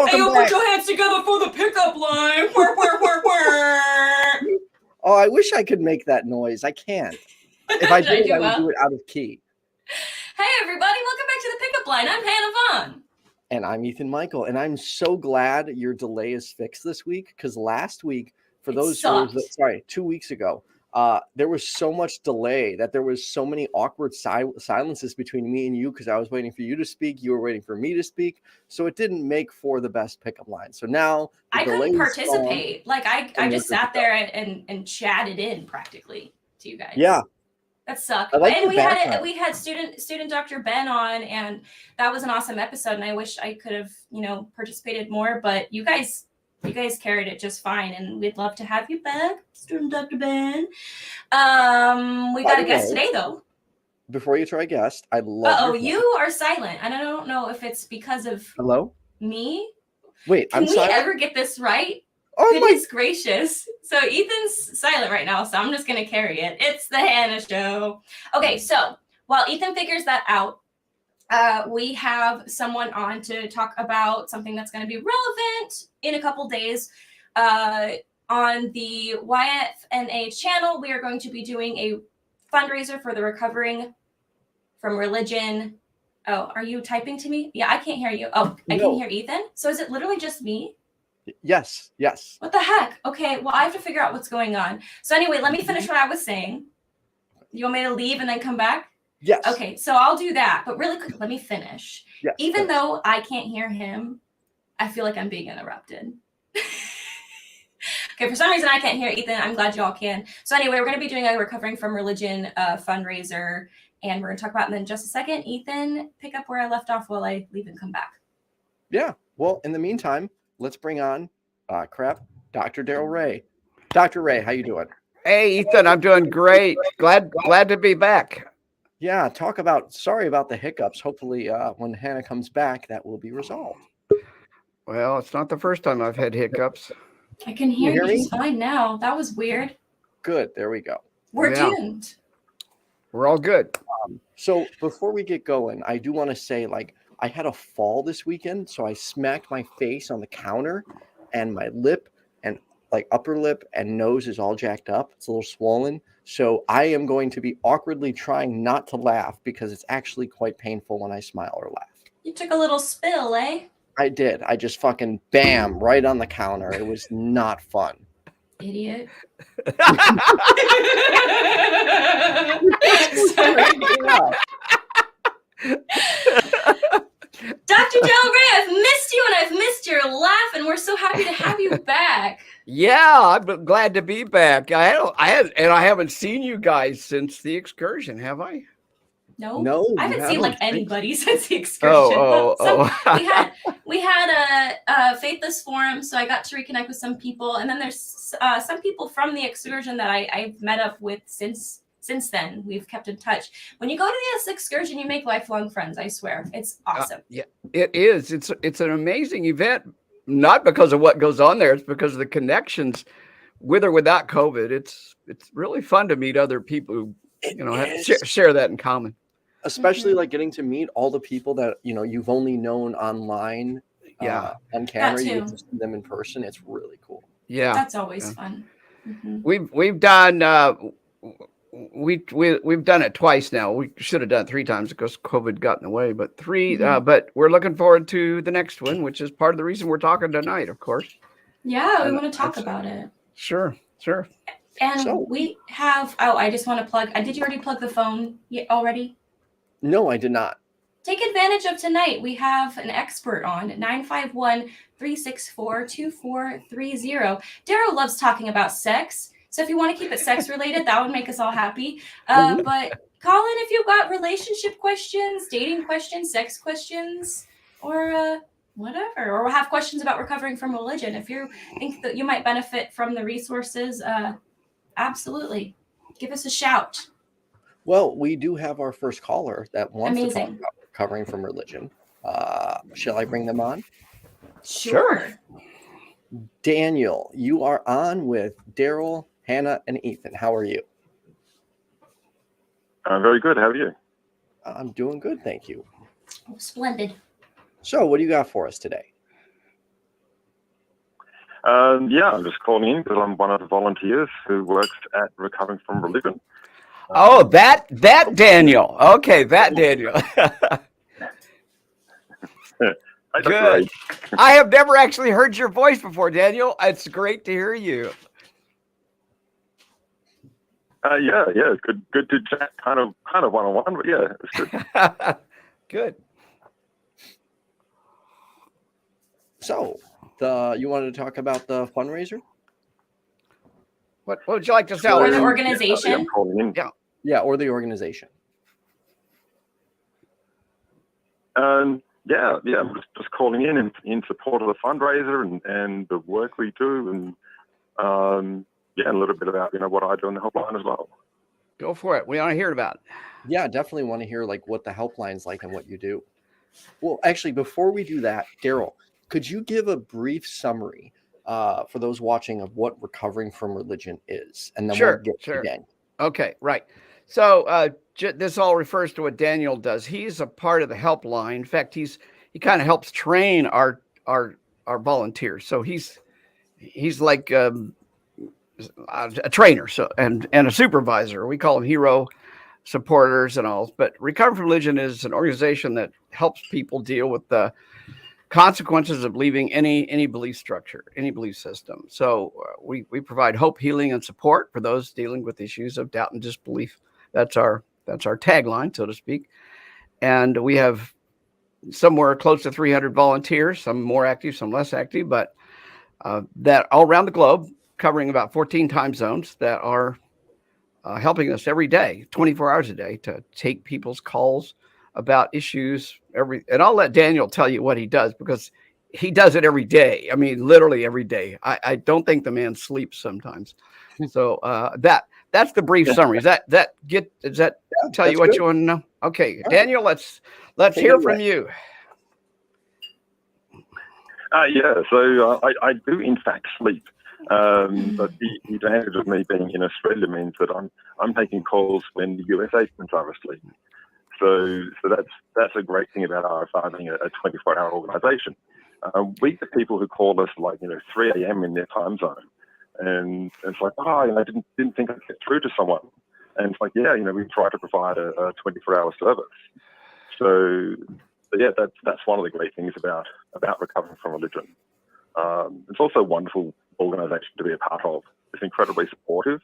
Welcome back. Put your hands together for the pickup line. Oh, I wish I could make that noise. I can't. If I did, I would do it out of key. Hey, everybody. Welcome back to the pickup line. I'm Hannah Vaughn. And I'm Micheal. And I'm so glad your delay is fixed this week, because last week, for those 2 weeks ago, there was so much delay that there was so many awkward silences between me and you, because I was waiting for you to speak, you were waiting for me to speak, so it didn't make for the best pickup line. So now I couldn't participate. Like I just sat there and chatted in practically to you guys. Yeah, that sucked. Like, and we had student Dr. Ben on, and that was an awesome episode. And I wish I could have participated more, but you guys carried it just fine, and we'd love to have you back, student Dr. Ben. We got a guest today, though. Before you try guest, I'd love. Oh, you are silent, and I don't know if it's because of me. Wait, Can I'm silent? we ever get this right? Oh, goodness gracious! So Ethan's silent right now, so I'm just gonna carry it. It's the Hannah Show. Okay, so while Ethan figures that out, we have someone on to talk about something that's going to be relevant in a couple days. On the YFNA channel, we are going to be doing a fundraiser for the Recovering from Religion. Oh, are you typing to me? Yeah, I can't hear you. Oh, I can hear Ethan. So is it literally just me? Yes. What the heck? Okay, well, I have to figure out what's going on. So anyway, let me finish what I was saying. You want me to leave and then come back? Yes. Okay, so I'll do that. But really quick, let me finish. Yes, even though I can't hear him, I feel like I'm being interrupted. Okay, for some reason I can't hear Ethan. I'm glad y'all can. So anyway, we're going to be doing a Recovering from Religion fundraiser, and we're going to talk about it in just a second. Ethan, pick up where I left off while I leave and come back. Yeah. Well, in the meantime, let's bring on Dr. Darrel Ray. Dr. Ray, how you doing? Hey, Ethan, I'm doing great. Glad to be back. Yeah, sorry about the hiccups. Hopefully, when Hannah comes back, that will be resolved. Well, it's not the first time I've had hiccups. I can hear you just fine now. That was weird. Good. There we go. We're doomed. We're all good. So before we get going, I do want to say, I had a fall this weekend, so I smacked my face on the counter, and my lip and upper lip and nose is all jacked up. It's a little swollen. So I am going to be awkwardly trying not to laugh, because it's actually quite painful when I smile or laugh. You took a little spill, eh? I did. I just fucking bam right on the counter. It was not fun. Idiot. Dr. Darrel Ray, I've missed you, and I've missed your laugh, and we're so happy to have you back. Yeah, I'm glad to be back. I haven't seen you guys since the excursion, have I? No, I haven't seen anybody since the excursion. We had a Faithless forum, so I got to reconnect with some people, and then there's some people from the excursion that I've met up with since then. We've kept in touch. When you go to this excursion, you make lifelong friends. I swear, it's awesome. Yeah, it is. It's an amazing event, not because of what goes on there. It's because of the connections, with or without COVID. It's really fun to meet other people who share that in common. Especially getting to meet all the people that you've only known online. On camera, you get to see them in person. It's really cool. Yeah, that's always fun. Mm-hmm. We've done we've done it twice now. We should have done it 3 times because COVID got in the way, but 3. But we're looking forward to the next one, which is part of the reason we're talking tonight, of course. Yeah, we want to talk about it. Sure. And we have. Oh, I just want to plug. Did you already plug the phone already? No, I did not. Take advantage of tonight. We have an expert on 951-364-2430. Darrel loves talking about sex. So if you want to keep it sex related, that would make us all happy. But call in if you've got relationship questions, dating questions, sex questions, or whatever. Or we'll have questions about recovering from religion. If you think that you might benefit from the resources, absolutely. Give us a shout. Well, we do have our first caller that wants Amazing. to talk about recovering from religion. Shall I bring them on? Sure. Daniel, you are on with Darrel, Hannah, and Ethan. How are you? I'm very good. How are you? I'm doing good, thank you. Oh, splendid. So what do you got for us today? Yeah, I'm just calling in because I'm one of the volunteers who works at Recovering from Religion. Oh, that Daniel. Okay, that Daniel. Good. I have never actually heard your voice before, Daniel. It's great to hear you. Yeah, good to chat, kind of one-on-one, but yeah, it's good. Good. So, you wanted to talk about the fundraiser? What would you like to tell Or us? the organization? Yeah, or the organization. Yeah, I'm just calling in support of the fundraiser and the work we do, and a little bit about what I do on the helpline as well. Go for it. We want to hear about it. Yeah, definitely want to hear like what the helpline's like and what you do. Well, actually, before we do that, Darrel, could you give a brief summary for those watching of what Recovering from Religion is, and then we'll get to the gang. Okay, right. So this all refers to what Daniel does. He's a part of the helpline. In fact, he kind of helps train our volunteers. So he's like a trainer, and a supervisor. We call them hero supporters and all. But Recovering from Religion is an organization that helps people deal with the consequences of leaving any belief structure, any belief system. So we provide hope, healing, and support for those dealing with issues of doubt and disbelief. That's our tagline, so to speak. And we have somewhere close to 300 volunteers, some more active, some less active, but that all around the globe, covering about 14 time zones, that are helping us every day, 24 hours a day, to take people's calls about issues and I'll let Daniel tell you what he does, because he does it every day. I mean, literally every day. I don't think the man sleeps sometimes. So that's the brief summary. Does that tell you what you want to know? Okay, Daniel, let's hear from you. So I do in fact sleep. But the advantage of me being in Australia means that I'm taking calls when the US agents are asleep. So that's a great thing about RFR being a 24-hour organization. We get people who call us 3 a.m. in their time zone, and it's like, I didn't think I'd get through to someone, and it's like, we try to provide a 24-hour service. So that's one of the great things about Recovering from Religion. It's also a wonderful organization to be a part of. It's incredibly supportive,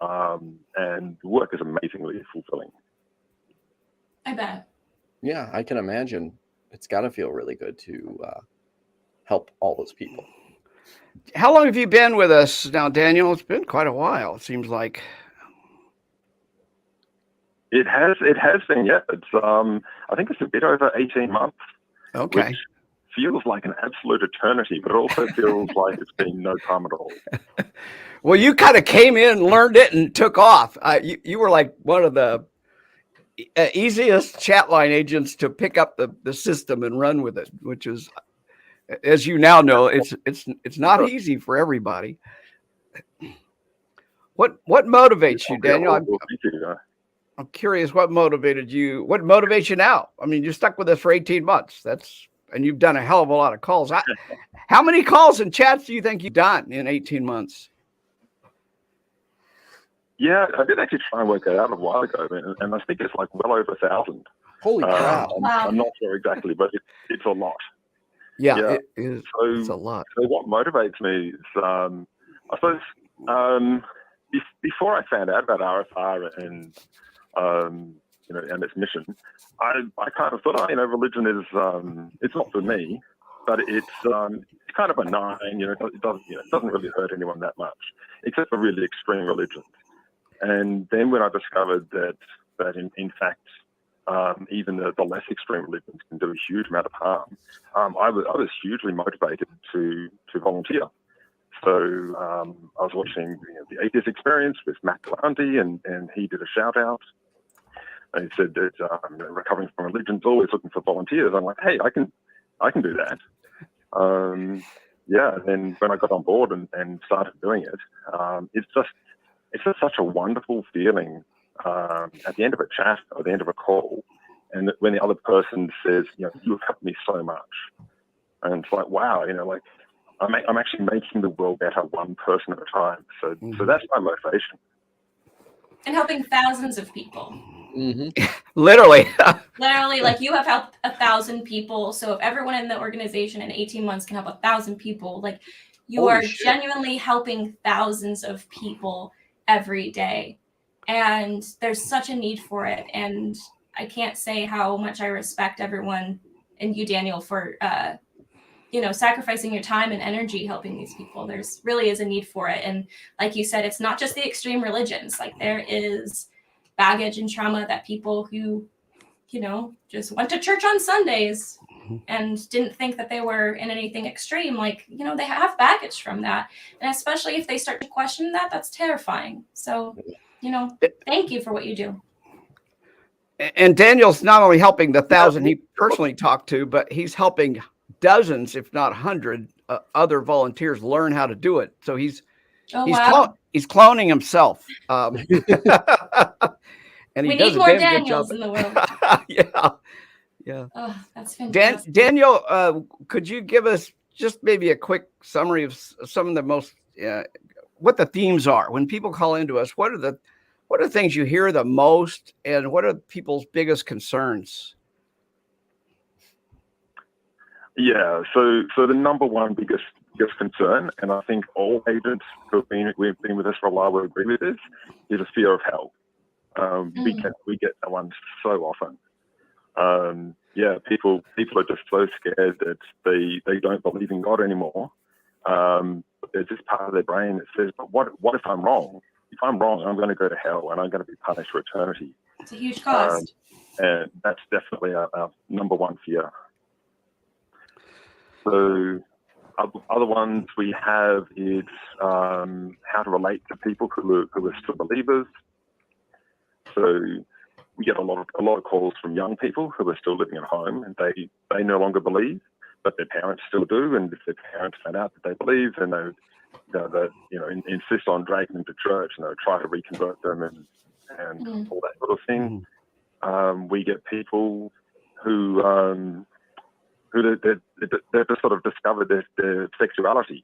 and the work is amazingly fulfilling. I bet. Yeah, I can imagine. It's got to feel really good to help all those people. How long have you been with us now, Daniel? It's been quite a while, it seems like. It has been, yeah. It's I think it's a bit over 18 months. Okay. Which feels like an absolute eternity, but it also feels like it's been no time at all. Well, you kind of came in, learned it, and took off. You were like one of the easiest chat line agents to pick up the system and run with it, which is, as you now know, it's not easy for everybody. What motivates you, Daniel? I'm curious what motivated you. What motivates you now? I mean, you're stuck with us for 18 months. And you've done a hell of a lot of calls. How many calls and chats do you think you've done in 18 months? Yeah, I did actually try and work that out a while ago, and I think it's like well over 1,000. Holy crap. Wow. I'm not sure exactly, but it's a lot. Yeah. It is. It's a lot. So what motivates me is, I suppose, before I found out about RFR and and its mission, I kind of thought, religion is it's not for me, but it's kind of benign. It doesn't really hurt anyone that much, except for really extreme religions. And then when I discovered that in fact even the less extreme religions can do a huge amount of harm, I was hugely motivated to volunteer. So I was watching the Atheist Experience with Mathew, and he did a shout out. And he said that Recovering from Religion is always looking for volunteers. I'm like, hey, I can do that. And then when I got on board and started doing it, it's just such a wonderful feeling at the end of a chat or at the end of a call, and when the other person says, you've helped me so much, and it's like, wow, I'm actually making the world better one person at a time. So that's my motivation. And helping thousands of people. Literally. Literally, like you have helped 1,000 people. So if everyone in the organization in 18 months can help 1,000 people, like you Holy are shit. genuinely helping thousands of people every day. And there's such a need for it. And I can't say how much I respect everyone and you, Daniel, for sacrificing your time and energy helping these people. There's really is a need for it. And like you said, it's not just the extreme religions. Like there is baggage and trauma that people who, just went to church on Sundays and didn't think that they were in anything extreme. Like, they have baggage from that. And especially if they start to question that, that's terrifying. So, thank you for what you do. And Daniel's not only helping the 1,000 he personally talked to, but he's helping dozens, if not 100, other volunteers learn how to do it. So he's cloning himself. And we need more Daniels in the world. Yeah. Oh, that's fantastic. Daniel, could you give us just maybe a quick summary of some of the most, what the themes are when people call into us? What are the things you hear the most, and what are people's biggest concerns? Yeah, so the number one biggest concern, and I think all agents who've been with us for a while will agree with this, is a fear of hell. We get that one so often. People are just so scared that they don't believe in God anymore. There's this part of their brain that says, but what if I'm wrong? If I'm wrong, I'm going to go to hell and I'm going to be punished for eternity. It's a huge cost. And that's definitely our number one fear. So other ones we have is how to relate to people who are still believers. So we get a lot of calls from young people who are still living at home, and they no longer believe, but their parents still do. And if their parents find out that they believe, then they insist on dragging them to church, and they try to reconvert them and all that sort of thing. We get people who they've just sort of discovered their sexuality,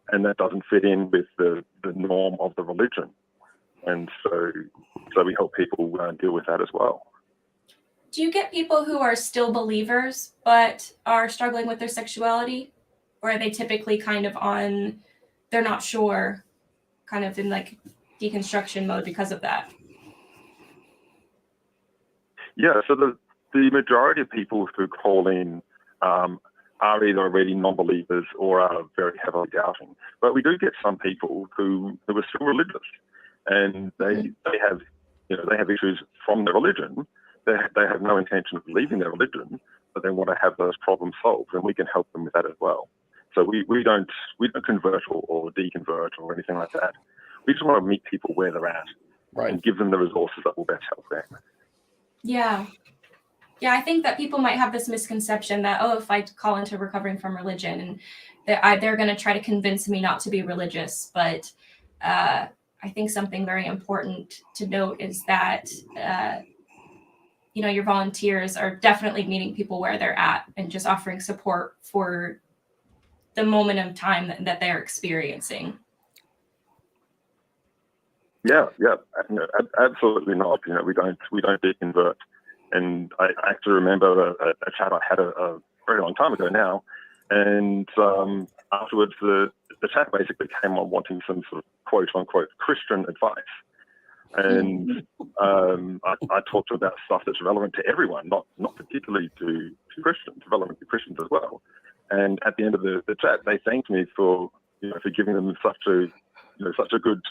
and that doesn't fit in with the norm of the religion. And so we help people deal with that as well. Do you get people who are still believers but are struggling with their sexuality? Or are they typically kind of they're not sure, kind of in like deconstruction mode because of that? Yeah, so the majority of people who call in are either already non-believers or are very heavily doubting. But we do get some people who are still religious, and they have issues from their religion. They have no intention of leaving their religion, but they want to have those problems solved, and we can help them with that as well. So we don't convert or deconvert or anything like that. We just want to meet people where they're at, and give them the resources that will best help them. Yeah. Yeah, I think that people might have this misconception that, if I call into recovering from religion, and they're going to try to convince me not to be religious. But I think something very important to note is that, your volunteers are definitely meeting people where they're at and just offering support for the moment of time that they're experiencing. Yeah, absolutely not. We don't deconvert. And I actually remember a chat I had a very long time ago now, and afterwards the chat basically came on wanting some sort of quote unquote Christian advice, and I talked about stuff that's relevant to everyone, not particularly to Christians, relevant to Christians as well. And at the end of the chat, they thanked me for giving them such a good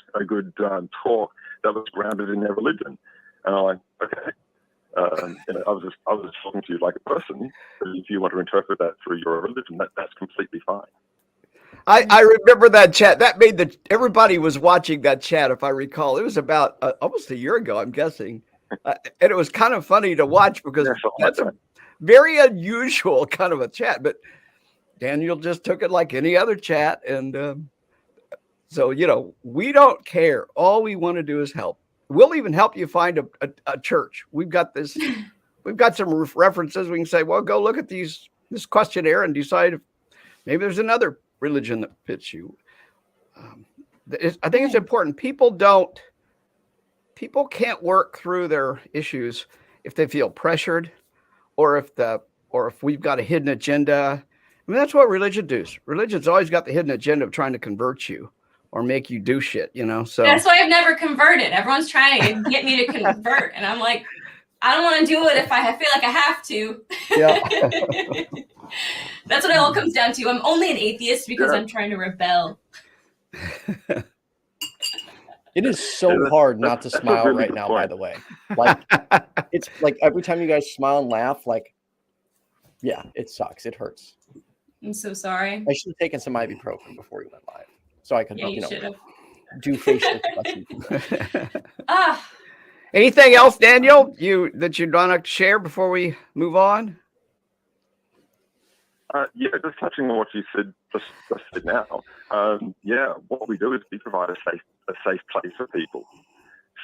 talk that was grounded in their religion. And I'm like, okay. I was just talking to you like a person. If you want to interpret that through your religion, that's completely fine. I remember that chat. That made everybody was watching that chat, if I recall. It was about almost a year ago, I'm guessing, and it was kind of funny to watch because that's a very unusual kind of a chat. But Daniel just took it like any other chat, and so we don't care. All we want to do is help. We'll even help you find a church. We've got some references. We can say, well, go look at this questionnaire and decide if maybe there's another religion that fits you. I think it's important. People can't work through their issues if they feel pressured, or if we've got a hidden agenda. I mean, that's what religion does. Religion's always got the hidden agenda of trying to convert you or make you do shit, So that's why I've never converted. Everyone's trying to get me to convert, and I'm like, I don't want to do it if I feel like I have to. Yeah. That's what it all comes down to. I'm only an atheist because I'm trying to rebel. It is so hard not to smile really right good now, point. by the way. Like, it's like every time you guys smile and laugh, like, yeah, it sucks. It hurts. I'm so sorry. I should have taken some ibuprofen before we went live, so I could, Yeah, you should have. do facial expressions. Anything else, Daniel, that you'd want to share before we move on? Yeah, just touching on what you said just now. Yeah, what we do is we provide a safe place for people.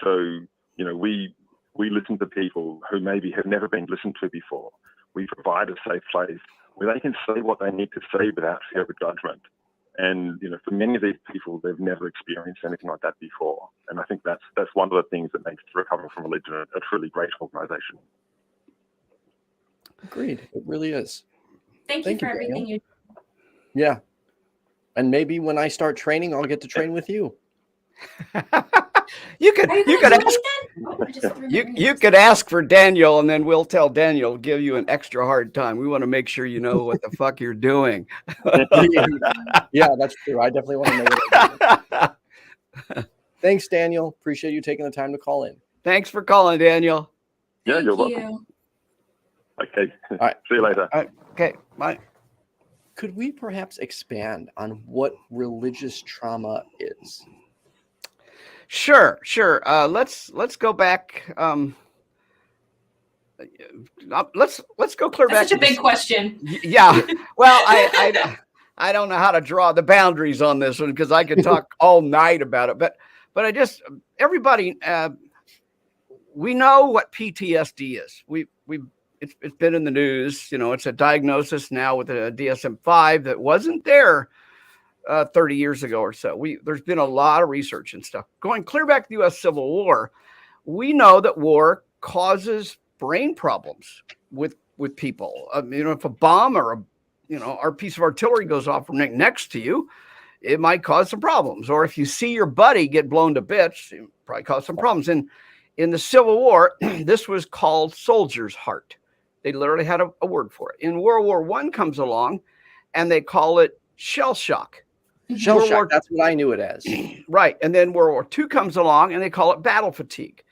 So, we listen to people who maybe have never been listened to before. We provide a safe place where they can say what they need to say without fear of judgment. And, for many of these people, they've never experienced anything like that before. And I think that's one of the things that makes Recover from Religion a truly great organization. Agreed. It really is. Thank you for everything Daniel. you do. Yeah. And maybe when I start training, I'll get to train with you. You could ask for Daniel, and then we'll tell Daniel, give you an extra hard time. We want to make sure you know what the fuck you're doing. Yeah, that's true. I definitely want to know what I'm doing. Thanks, Daniel. Appreciate you taking the time to call in. Thanks for calling, Daniel. Yeah, you're Thank welcome. you. Okay. All right. See you later. All right. Okay, bye. Could we perhaps expand on what religious trauma is? Sure. Let's go back. Let's go clear back. That's such a big question. Yeah. Well, I don't know how to draw the boundaries on this one because I could talk all night about it. But I just everybody we know what PTSD is. It's been in the news. It's a diagnosis now with a DSM-5 that wasn't there 30 years ago or so. There's been a lot of research and stuff going clear back to the U.S. Civil War. We know that war causes brain problems with people. If a bomb or our piece of artillery goes off next to you, it might cause some problems. Or if you see your buddy get blown to bits, it probably cause some problems. And in the Civil War, this was called soldier's heart. They literally had a word for it. In World War I comes along, and they call it shell shock. Shell shock, that's what I knew it as. Right. And then World War II comes along, and they call it battle fatigue.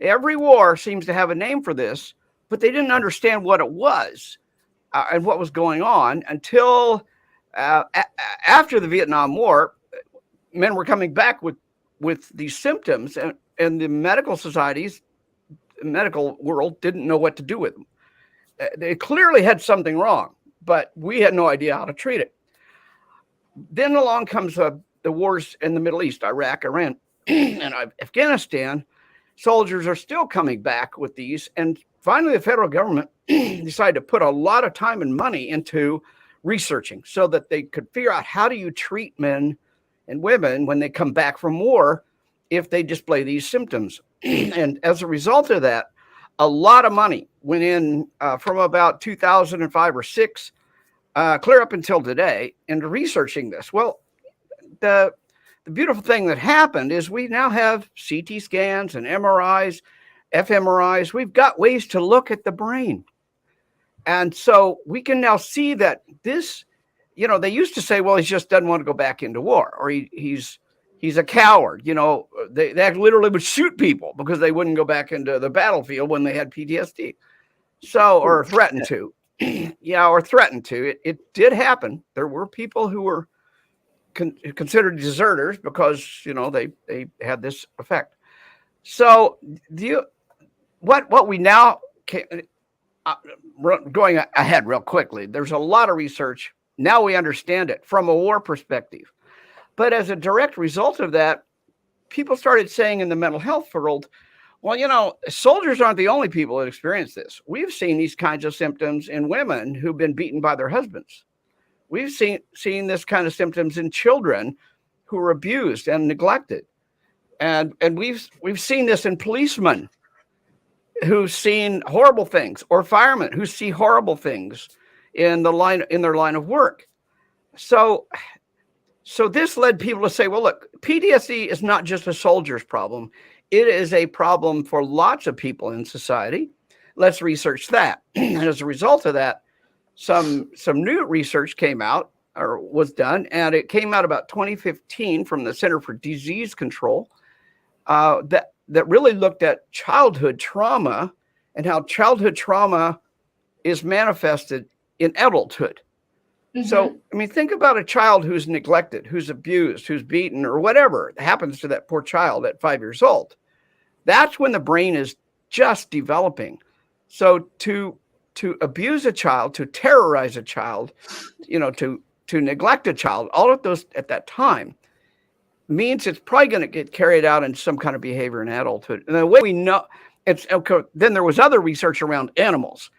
Every war seems to have a name for this, but they didn't understand what it was and what was going on until after the Vietnam War. Men were coming back with these symptoms, and the medical societies, the medical world didn't know what to do with them. They clearly had something wrong, but we had no idea how to treat it. Then along comes the wars in the Middle East, Iraq, Iran, and Afghanistan. Soldiers are still coming back with these. And finally, the federal government decided to put a lot of time and money into researching so that they could figure out how do you treat men and women when they come back from war if they display these symptoms. And as a result of that, a lot of money went in from about 2005 or 6, clear up until today, into researching this. Well, the beautiful thing that happened is we now have CT scans and MRIs, fMRIs. We've got ways to look at the brain. And so we can now see that this, they used to say, well, he just doesn't want to go back into war, or he's a coward. They literally would shoot people because they wouldn't go back into the battlefield when they had PTSD. Or threatened to. Yeah, or threatened to. It did happen. There were people who were considered deserters because, they had this effect. So what we now can, going ahead real quickly, there's a lot of research. Now we understand it from a war perspective. But as a direct result of that, people started saying in the mental health world, well, soldiers aren't the only people that experience this. We've seen these kinds of symptoms in women who've been beaten by their husbands. We've seen this kind of symptoms in children who are abused and neglected. And we've seen this in policemen who've seen horrible things, or firemen who see horrible things in their line of work. So this led people to say, well, look, PTSD is not just a soldier's problem. It is a problem for lots of people in society. Let's research that. And as a result of that, some new research came out, or was done, and it came out about 2015 from the Center for Disease Control, that really looked at childhood trauma and how childhood trauma is manifested in adulthood. Mm-hmm. So, I mean, think about a child who's neglected, who's abused, who's beaten, or whatever happens to that poor child at 5 years old. That's when the brain is just developing. So to abuse a child, to terrorize a child, to neglect a child, all of those at that time means it's probably going to get carried out in some kind of behavior in adulthood. And the way we know it's okay, then there was other research around animals,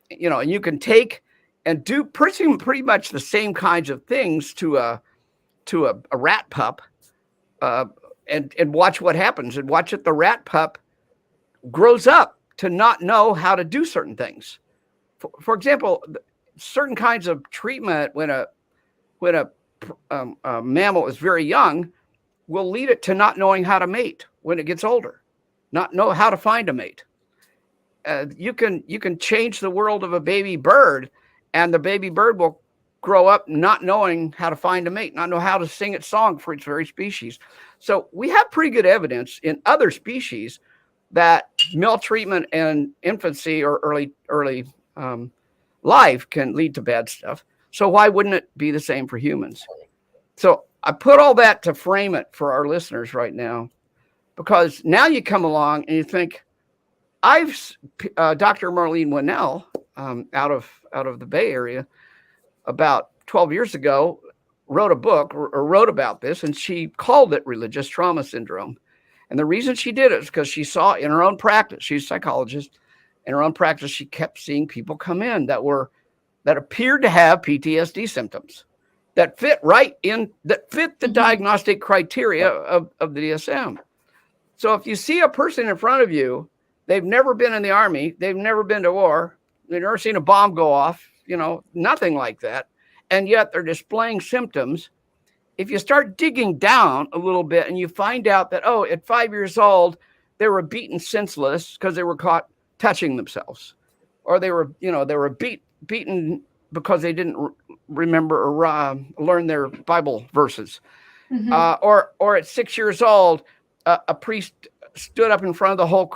and you can take and do pretty much the same kinds of things to a rat pup, and watch what happens, and watch it. The rat pup grows up to not know how to do certain things. For example, certain kinds of treatment when a mammal is very young will lead it to not knowing how to mate when it gets older, not know how to find a mate. You can change the world of a baby bird, and the baby bird will grow up not knowing how to find a mate, not know how to sing its song for its very species. So we have pretty good evidence in other species that maltreatment in infancy or early life can lead to bad stuff. So why wouldn't it be the same for humans? So I put all that to frame it for our listeners right now, because now you come along and you think, Dr. Marlene Winnell, out of the Bay Area, about 12 years ago, wrote a book or wrote about this, and she called it religious trauma syndrome. And the reason she did it is because she saw in her own practice, she's a psychologist, in her own practice, she kept seeing people come in that appeared to have PTSD symptoms that fit the diagnostic criteria of the DSM. So if you see a person in front of you, they've never been in the army, they've never been to war, they've never seen a bomb go off, nothing like that, and yet they're displaying symptoms. If you start digging down a little bit and you find out that, at 5 years old, they were beaten senseless because they were caught touching themselves, or they were beaten because they didn't remember or learn their Bible verses. Mm-hmm. Or at 6 years old, a priest stood up in front of the whole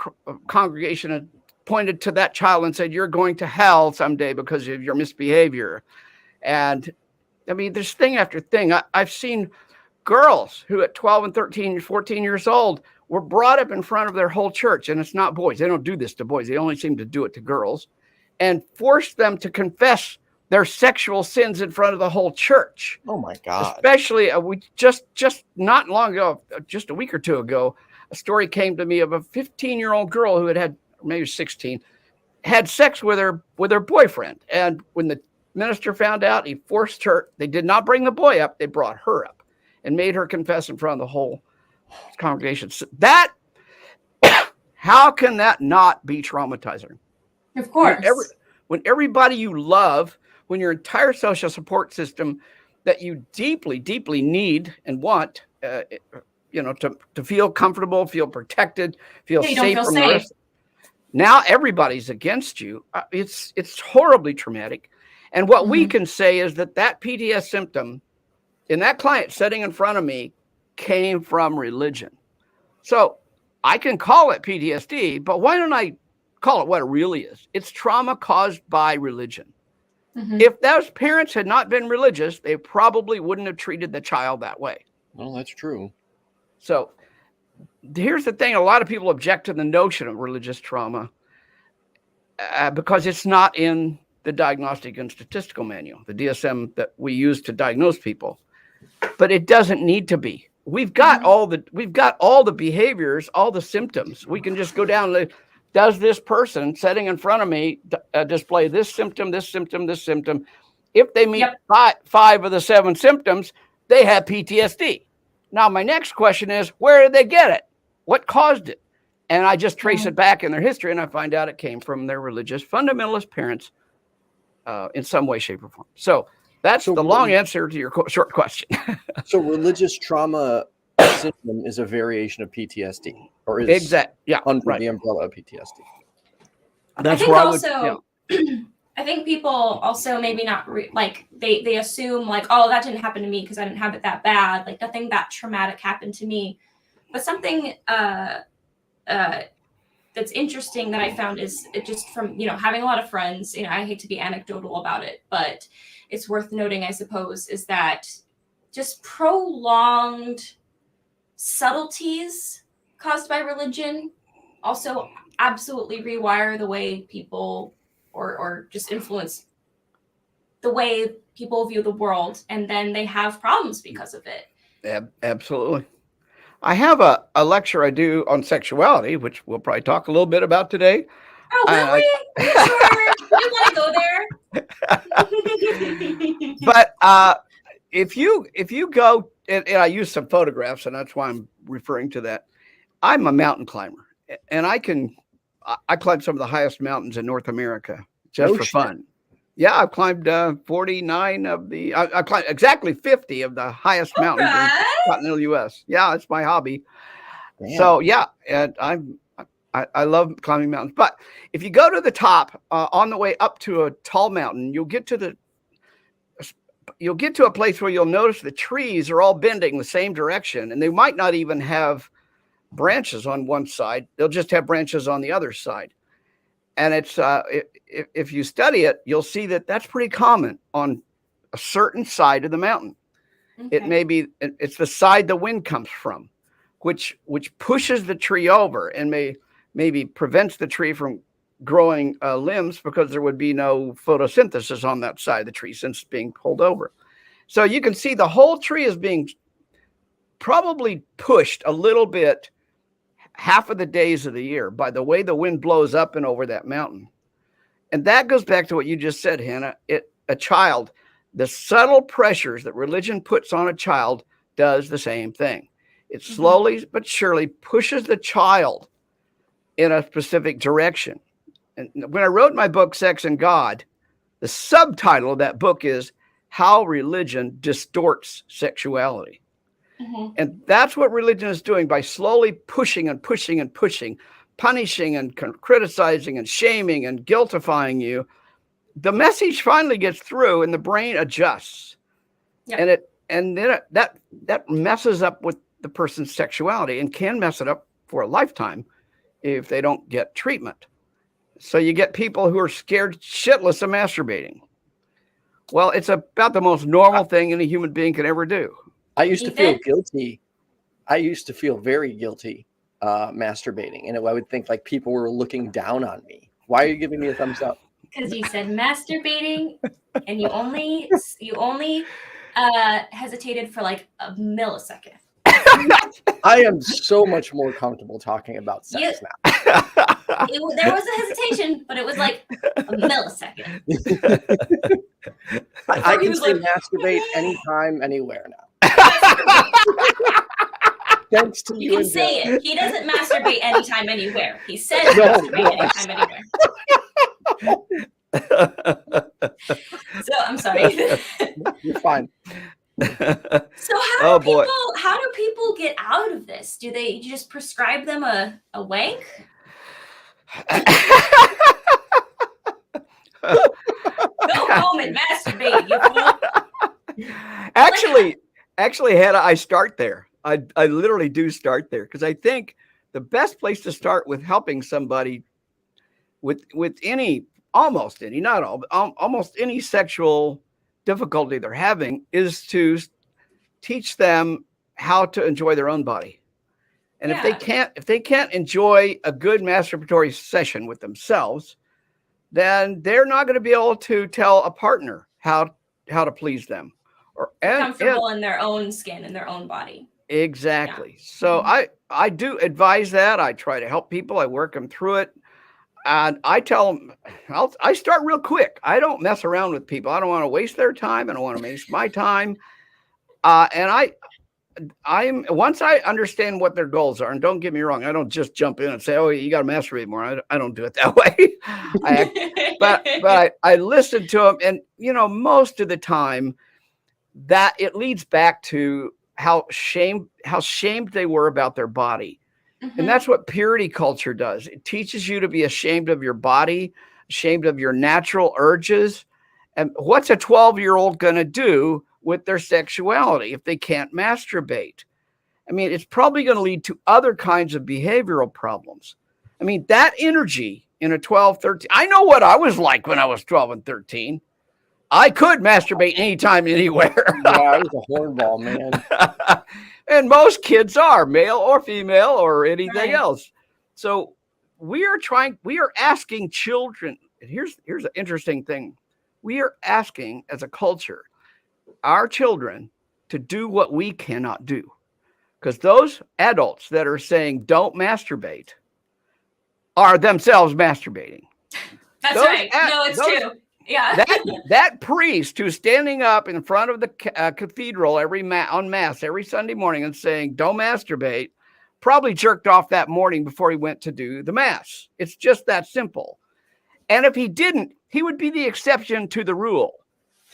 congregation and pointed to that child and said, "You're going to hell someday because of your misbehavior." And I mean, there's thing after thing. I've seen girls who at 12 and 13 and 14 years old were brought up in front of their whole church, and it's not boys. They don't do this to boys. They only seem to do it to girls, and forced them to confess their sexual sins in front of the whole church. Oh my God. Especially we just not long ago, just a week or two ago, a story came to me of a 15-year-old girl who had maybe 16, had sex with her boyfriend. And when the minister found out, he forced her. They did not bring the boy up. They brought her up and made her confess in front of the whole congregation. So how can that not be traumatizing? Of course. When everybody you love, when your entire social support system that you deeply, deeply need and want, to feel comfortable, feel protected, feel safe from the rest. Now everybody's against you. It's horribly traumatic. And what we can say is that PTSD symptom in that client sitting in front of me came from religion. So I can call it PTSD, but why don't I call it what it really is? It's trauma caused by religion. Mm-hmm. If those parents had not been religious, they probably wouldn't have treated the child that way. Well, that's true. So here's the thing. A lot of people object to the notion of religious trauma because it's not in the Diagnostic and Statistical Manual, the DSM that we use to diagnose people. But it doesn't need to be. We've got all the behaviors, all the symptoms. We can just go down and does this person sitting in front of me display this symptom, this symptom, this symptom? if they meet five of the 7 symptoms, they have PTSD. Now, my next question is, where did they get it? What caused it? And I just trace it back in their history, and I find out it came from their religious fundamentalist parents in some way, shape, or form. So that's the long answer to your short question. So religious trauma syndrome is a variation of PTSD, or is under the umbrella of PTSD. That's I think also, I think people also maybe not they assume like, oh, that didn't happen to me because I didn't have it that bad. Like nothing that traumatic happened to me. But something that's interesting that I found is it just from, having a lot of friends, I hate to be anecdotal about it, but it's worth noting, I suppose, is that just prolonged subtleties caused by religion also absolutely rewire the way people or just influence the way people view the world, and then they have problems because of it. Absolutely. I have a lecture I do on sexuality, which we'll probably talk a little bit about today. Oh, will we? Sure. We want to go there. But if you go, and I use some photographs, and that's why I'm referring to that. I'm a mountain climber, and I climb some of the highest mountains in North America just for fun. Yeah, I've climbed 49 of the. I climbed exactly 50 of the highest mountains in the continental U.S. Yeah, it's my hobby. Damn. So yeah, and I love climbing mountains. But if you go to the top on the way up to a tall mountain, you'll get to a place where you'll notice the trees are all bending the same direction, and they might not even have branches on one side. They'll just have branches on the other side. And it's if you study it, you'll see that that's pretty common on a certain side of the mountain. Okay. It's the side the wind comes from, which pushes the tree over and maybe prevents the tree from growing limbs, because there would be no photosynthesis on that side of the tree since it's being pulled over. So you can see the whole tree is being probably pushed a little bit half of the days of the year by the way the wind blows up and over that mountain. And that goes back to what you just said, Hannah. A child, the subtle pressures that religion puts on a child does the same thing. It slowly but surely pushes the child in a specific direction. And when I wrote my book, Sex and God, the subtitle of that book is How Religion Distorts Sexuality. And that's what religion is doing by slowly pushing and pushing and pushing, punishing and criticizing and shaming and guiltifying you. The message finally gets through and the brain adjusts. Yep. And then that messes up with the person's sexuality and can mess it up for a lifetime if they don't get treatment. So you get people who are scared shitless of masturbating. Well, it's about the most normal thing any human being can ever do. I used to feel guilty. I used to feel very guilty masturbating. And I would think like people were looking down on me. Why are you giving me a thumbs up? Because you said masturbating and you only hesitated for like a millisecond. I am so much more comfortable talking about sex now. There was a hesitation, but it was like a millisecond. I can say masturbate anytime, anywhere now. Thanks to you. You can say it. He doesn't masturbate anytime, anywhere. He says masturbate anytime, anywhere. So I'm sorry. You're fine. So how do people get out of this? Do they just prescribe them a wank? Go home and masturbate, you fool. Actually, Hannah, I start there. I literally do start there because I think the best place to start with helping somebody with almost any sexual difficulty they're having is to teach them how to enjoy their own body. And if they can't enjoy a good masturbatory session with themselves, then they're not going to be able to tell a partner how to please them or comfortable in their own skin, in their own body. Exactly. Yeah. So I do advise that. I try to help people. I work them through it. And I tell them, I start real quick. I don't mess around with people. I don't want to waste their time. I don't want to waste my time. And I'm once I understand what their goals are, and don't get me wrong, I don't just jump in and say, "Oh, you got to masturbate more." I don't do it that way. But I listen to them, and most of the time, that it leads back to how shamed they were about their body. And that's what purity culture does. It teaches you to be ashamed of your body, ashamed of your natural urges. And what's a 12-year-old going to do with their sexuality if they can't masturbate? I mean, it's probably going to lead to other kinds of behavioral problems. I mean, that energy in a 12, 13, I know what I was like when I was 12 and 13. I could masturbate anytime, anywhere. Yeah, I was a hornball, man. And most kids are, male or female or anything else. So we are asking children, and here's an interesting thing. We are asking, as a culture, our children to do what we cannot do. Because those adults that are saying don't masturbate are themselves masturbating. That's right. No, it's true. Yeah. that priest who's standing up in front of the cathedral on mass every Sunday morning and saying don't masturbate probably jerked off that morning before he went to do the mass. It's just that simple. And if he didn't, he would be the exception to the rule.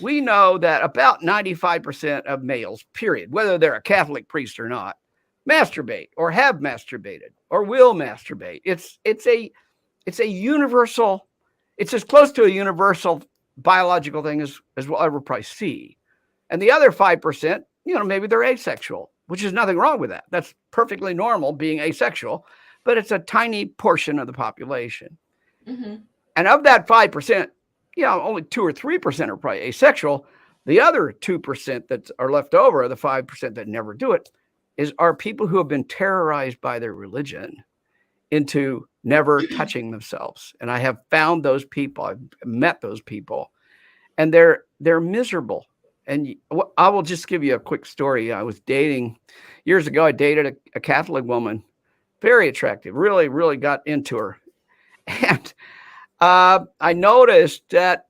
We know that about 95% of males, period, whether they're a Catholic priest or not, masturbate or have masturbated or will masturbate. It's a universal. It's as close to a universal biological thing as we'll ever probably see. And the other 5%, maybe they're asexual, which is nothing wrong with that. That's perfectly normal being asexual, but it's a tiny portion of the population. Mm-hmm. And of that 5%, only 2 or 3% are probably asexual. The other 2% that are left over, the 5% that never do it, are people who have been terrorized by their religion into never touching themselves. And I have found those people. I've met those people, and they're miserable. And I will just give you a quick story. I was dating years ago. I dated a Catholic woman, very attractive, really, really got into her. And I noticed that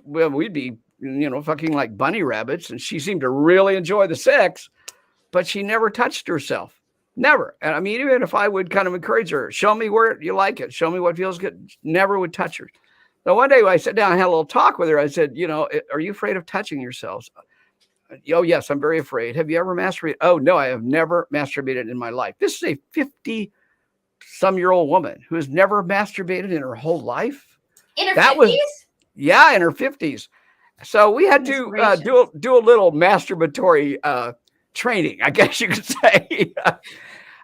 we'd be, fucking like bunny rabbits, and she seemed to really enjoy the sex, but she never touched herself. Never. And I mean, even if I would kind of encourage her, show me where you like it, show me what feels good, never would touch her. So one day I sat down and had a little talk with her. I said, are you afraid of touching yourselves? Oh, yes, I'm very afraid. Have you ever masturbated? Oh, no, I have never masturbated in my life. This is a 50-some-year-old woman who has never masturbated in her whole life. In her 50s? Yeah, in her 50s. So we had to do a little masturbatory training, I guess you could say.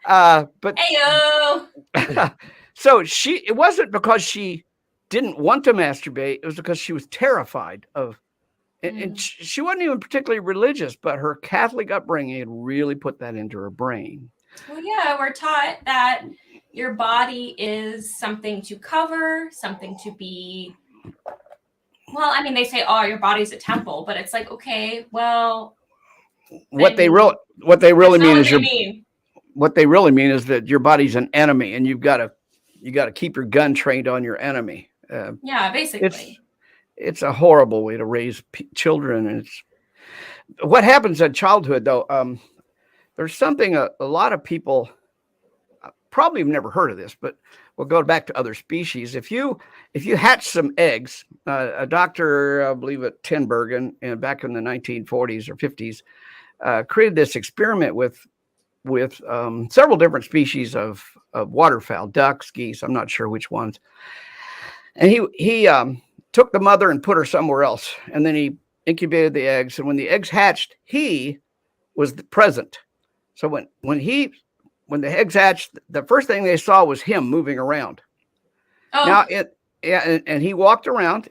But Ayo. So it wasn't because she didn't want to masturbate. It was because she was terrified of, and she wasn't even particularly religious, but her Catholic upbringing had really put that into her brain. Well, yeah, we're taught that your body is something to cover, something to be. Well, I mean, they say, "Oh, your body's a temple," but it's like, okay, well. What they really mean is that your body's an enemy, and you got to keep your gun trained on your enemy. Yeah, basically. It's a horrible way to raise children, and it's what happens in childhood. Though there's something a lot of people probably have never heard of this, but we'll go back to other species. If you hatch some eggs, a doctor, I believe at Tinbergen, and back in the 1940s or 50s. Created this experiment with several different species of waterfowl, ducks, geese. I'm not sure which ones. And he took the mother and put her somewhere else, and then he incubated the eggs. And when the eggs hatched, he was present. So when the eggs hatched, the first thing they saw was him moving around. Oh. Now and he walked around,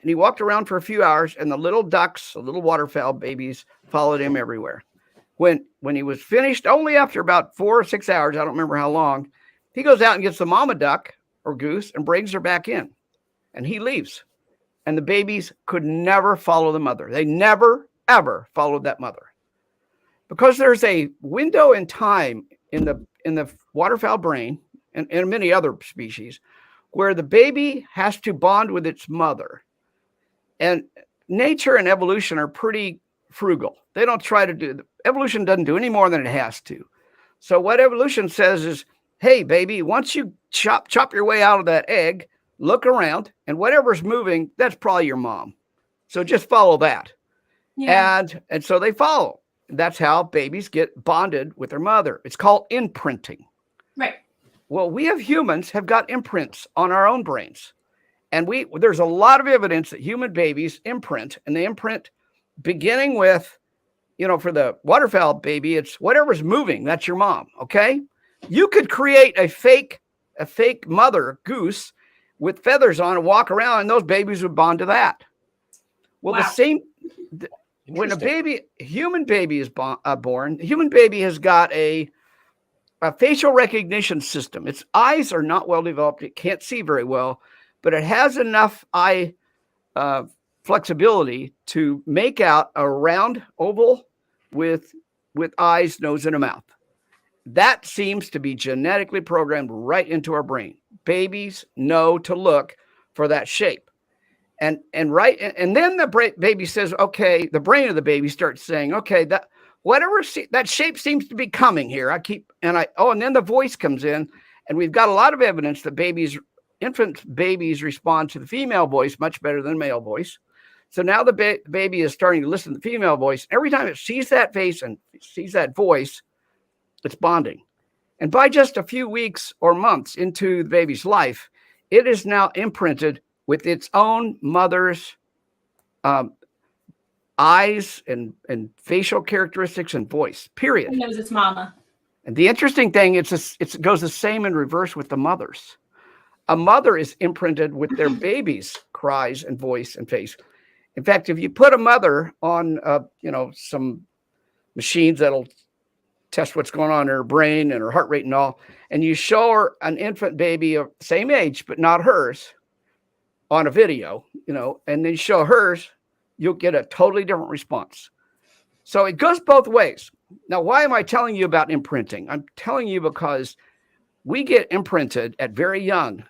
for a few hours, and the little ducks, the little waterfowl babies, followed him everywhere. When he was finished, only after about 4 or 6 hours, I don't remember how long, he goes out and gets the mama duck or goose and brings her back in, and he leaves. And the babies could never follow the mother. They never, ever followed that mother, because there's a window in time in the waterfowl brain and many other species where the baby has to bond with its mother. And nature and evolution are pretty frugal. They don't try to do, evolution doesn't do any more than it has to. So what evolution says is, hey, baby, once you chop your way out of that egg, look around, and whatever's moving, that's probably your mom. So just follow that. Yeah. And so they follow. That's how babies get bonded with their mother. It's called imprinting. Right. Well, we humans have got imprints on our own brains. And there's a lot of evidence that human babies imprint, and they imprint beginning with, for the waterfowl baby, it's whatever's moving, that's your mom, okay? You could create a fake mother goose with feathers on and walk around, and those babies would bond to that. Well, wow. the same, when a human baby is born, the human baby has got a facial recognition system. Its eyes are not well developed. It can't see very well, but it has enough eye flexibility to make out a round oval with eyes, nose, and a mouth. That seems to be genetically programmed right into our brain. Babies know to look for that shape. And then the baby says, okay, the brain of the baby starts saying, okay, that shape seems to be coming here. And then the voice comes in, and we've got a lot of evidence that infant babies respond to the female voice much better than the male voice. So now the baby is starting to listen to the female voice. Every time it sees that face and sees that voice, it's bonding. And by just a few weeks or months into the baby's life, it is now imprinted with its own mother's eyes and facial characteristics and voice, period. It knows its mama. And the interesting thing, it goes the same in reverse with the mothers. A mother is imprinted with their baby's cries and voice and face. In fact, if you put a mother on, some machines that'll test what's going on in her brain and her heart rate and all, and you show her an infant baby of the same age, but not hers, on a video, and then show hers, you'll get a totally different response. So it goes both ways. Now, why am I telling you about imprinting? I'm telling you because we get imprinted at very young.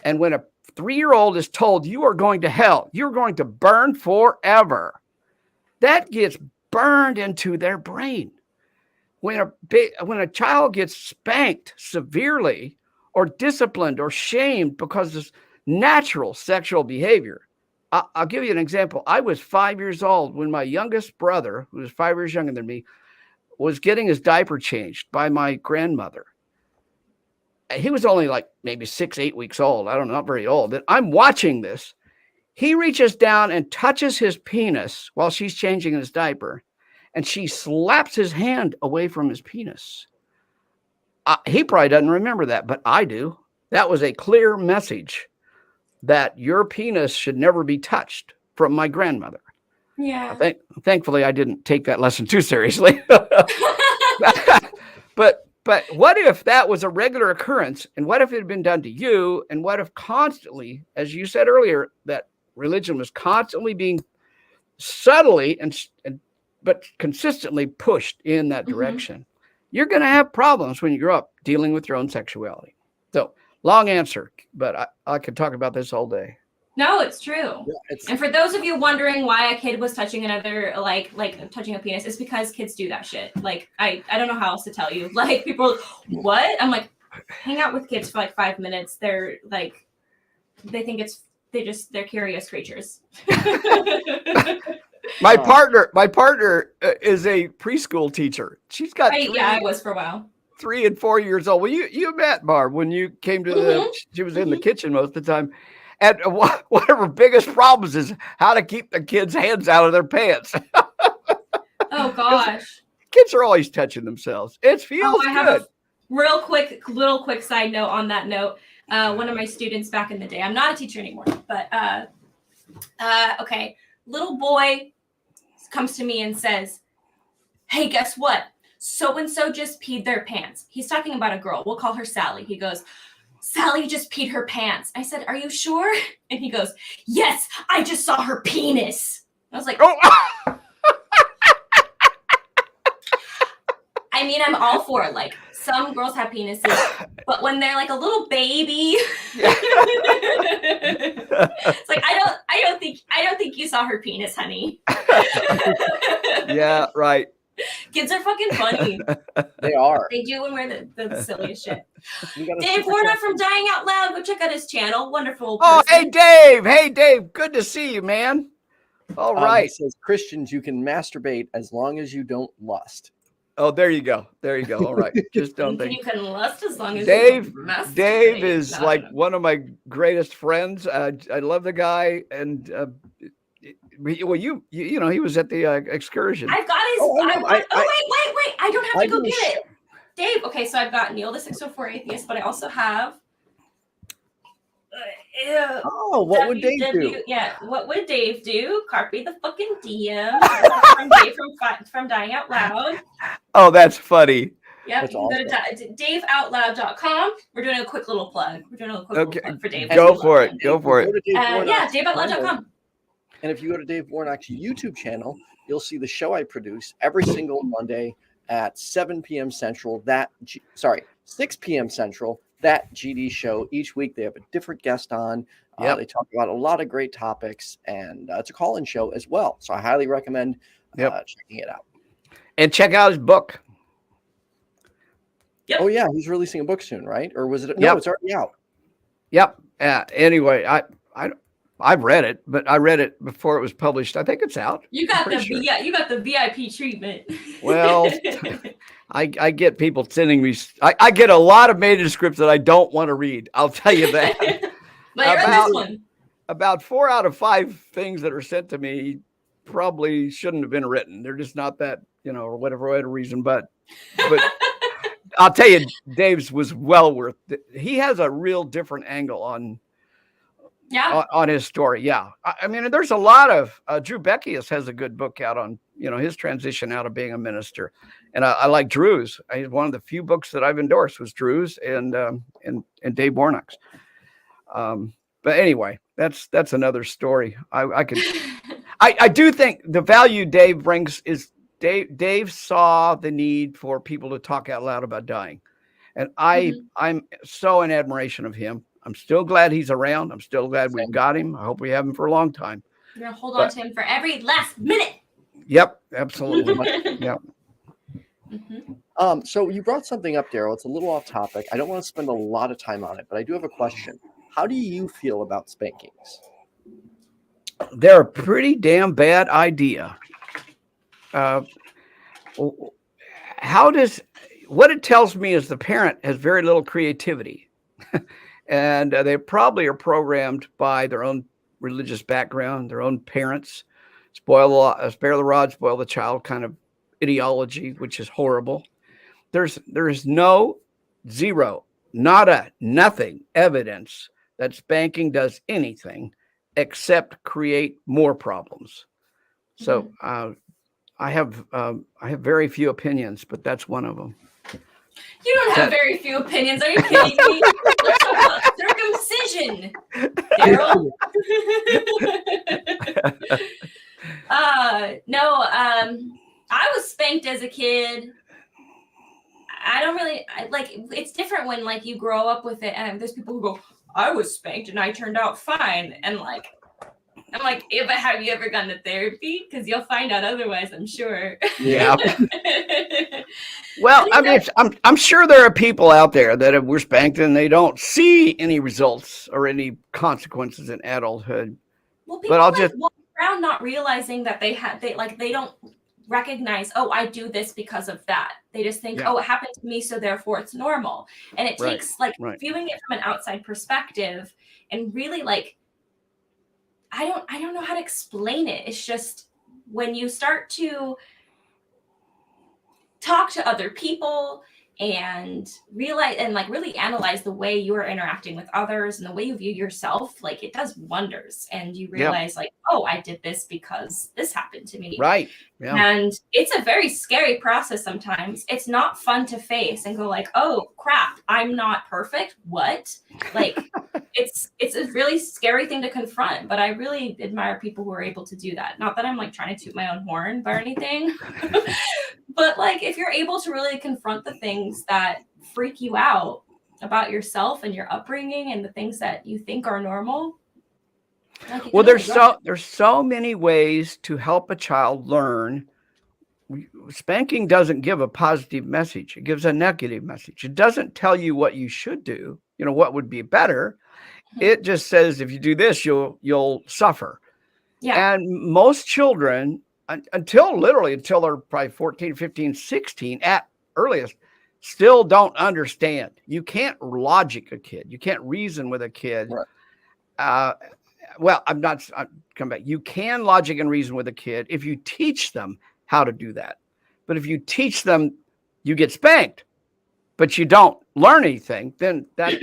And when a 3-year-old is told you are going to hell, you're going to burn forever, that gets burned into their brain. When a child gets spanked severely or disciplined or shamed because of natural sexual behavior. I'll give you an example. I was 5 years old when my youngest brother, who was 5 years younger than me, was getting his diaper changed by my grandmother. He was only like maybe 6-8 weeks old. I don't know, not very old. But I'm watching this. He reaches down and touches his penis while she's changing his diaper, and she slaps his hand away from his penis. He probably doesn't remember that, but I do. That was a clear message that your penis should never be touched from my grandmother. Yeah. Thankfully, I didn't take that lesson too seriously. But what if that was a regular occurrence? And what if it had been done to you? And what if constantly, as you said earlier, that religion was constantly being subtly but consistently pushed in that direction? You're going to have problems when you grow up dealing with your own sexuality. So long answer, but I could talk about this all day. No, it's true. Yeah, and for those of you wondering why a kid was touching another, like touching a penis, it's because kids do that shit. Like, I don't know how else to tell you. Like, people, what? I'm like, hang out with kids for like 5 minutes. They're like, they think they're curious creatures. My partner is a preschool teacher. She's got I was for a while. 3 and 4 years old. Well, you met Barb when you came to she was in the kitchen most of the time. And one of her biggest problems is how to keep the kids' hands out of their pants. Oh gosh. Kids are always touching themselves. It feels I good. have a little quick side note on that note. One of my students back in the day, I'm not a teacher anymore, but okay. Little boy comes to me and says, hey, guess what? So-and-so just peed their pants. He's talking about a girl. We'll call her Sally. He goes, Sally just peed her pants. I said, are you sure? And he goes, yes, I just saw her penis. I was like, Oh. I I mean, I'm all for it. Like, some girls have penises, but when they're like a little baby, it's like I don't think you saw her penis, honey. Yeah, right. Kids are fucking funny. They are. They do when we're the silliest shit. Dave Warner from Dying Out Loud. Go check out his channel. Wonderful person. Oh, hey, Dave. Hey, Dave. Good to see you, man. All right. He says, Christians, you can masturbate as long as you don't lust. Oh, there you go. There you go. All right. Just don't think. You can lust as long as Dave. you masturbate. Dave is like one of my greatest friends. I love the guy, and well, you know, he was at the excursion. I've got his. Wait! I don't have to go get it, Dave. Okay, so I've got Neil the 604 Atheist, but I also have. What would Dave do? Yeah, what would Dave do? Carpe the fucking DM from Dave from Dying Out Loud. Oh, that's funny. Yep, you can go to daveoutloud.com. We're doing a quick little plug. Little plug for Dave. Go for it. Go for it. Yeah, daveoutloud.com. And if you go to Dave Warnock's YouTube channel, you'll see the show I produce every single Monday at 7 p.m. Central. 6 p.m. Central. That GD show. Each week they have a different guest on. They talk about a lot of great topics, and it's a call-in show as well. So I highly recommend checking it out. And check out his book. Yep. Oh yeah, he's releasing a book soon, right? Or was it? No, it's already out. Yep. Anyway, I've read it, but I read it before it was published. I think it's out. You got the VIP treatment. Well, I get people sending me. I get a lot of manuscripts that I don't want to read. I'll tell you that. But this one. About 4 out of 5 things that are sent to me probably shouldn't have been written. They're just not that, or whatever reason. But I'll tell you, Dave's was well worth it. He has a real different angle on his story. Yeah. I mean, there's a lot of Drew Beckius has a good book out on, his transition out of being a minister. And I like Drew's. One of the few books that I've endorsed was Drew's and Dave Warnock's. But anyway, that's another story. I do think the value Dave brings is Dave saw the need for people to talk out loud about dying. And I'm so in admiration of him. I'm still glad he's around. I'm still glad we've got him. I hope we have him for a long time. We're going to hold on to him for every last minute. Yep, absolutely. Yep. So you brought something up, Darrel. It's a little off topic. I don't want to spend a lot of time on it, but I do have a question. How do you feel about spankings? They're a pretty damn bad idea. What it tells me is the parent has very little creativity. And they probably are programmed by their own religious background, their own parents, spare the rod, spoil the child kind of ideology, which is horrible. There is nothing evidence that spanking does anything except create more problems. So I have very few opinions, but that's one of them. You don't have very few opinions. Are you kidding me? Let's talk about circumcision, Darrel. I was spanked as a kid. I don't really it's different when you grow up with it, and there's people who go, I was spanked and I turned out fine. And I'm like, yeah, but have you ever gone to therapy? Because you'll find out otherwise, I'm sure. Yeah. Well, I mean, I'm sure there are people out there that were spanked and they don't see any results or any consequences in adulthood. Well, people walk around not realizing that they don't recognize, oh, I do this because of that. They just think, oh, it happened to me, so therefore it's normal. And it takes viewing it from an outside perspective and really I don't know how to explain it. It's just when you start to talk to other people and realize and really analyze the way you are interacting with others and the way you view yourself, it does wonders. And you realize oh, I did this because this happened to me. Right. Yeah. And it's a very scary process sometimes. It's not fun to face and go oh crap, I'm not perfect. What? It's a really scary thing to confront, but I really admire people who are able to do that. Not that I'm trying to toot my own horn or anything, But like, if you're able to really confront the things that freak you out about yourself and your upbringing and the things that you think are normal. Like, well, there's so many ways to help a child learn. Spanking doesn't give a positive message. It gives a negative message. It doesn't tell you what you should do, what would be better. It just says, if you do this, you'll suffer. Yeah. And most children, until they're probably 14, 15, 16 at earliest, still don't understand. You can't logic a kid. You can't reason with a kid. Right. Well, come back. You can logic and reason with a kid if you teach them how to do that. But if you teach them, you get spanked, but you don't learn anything, then that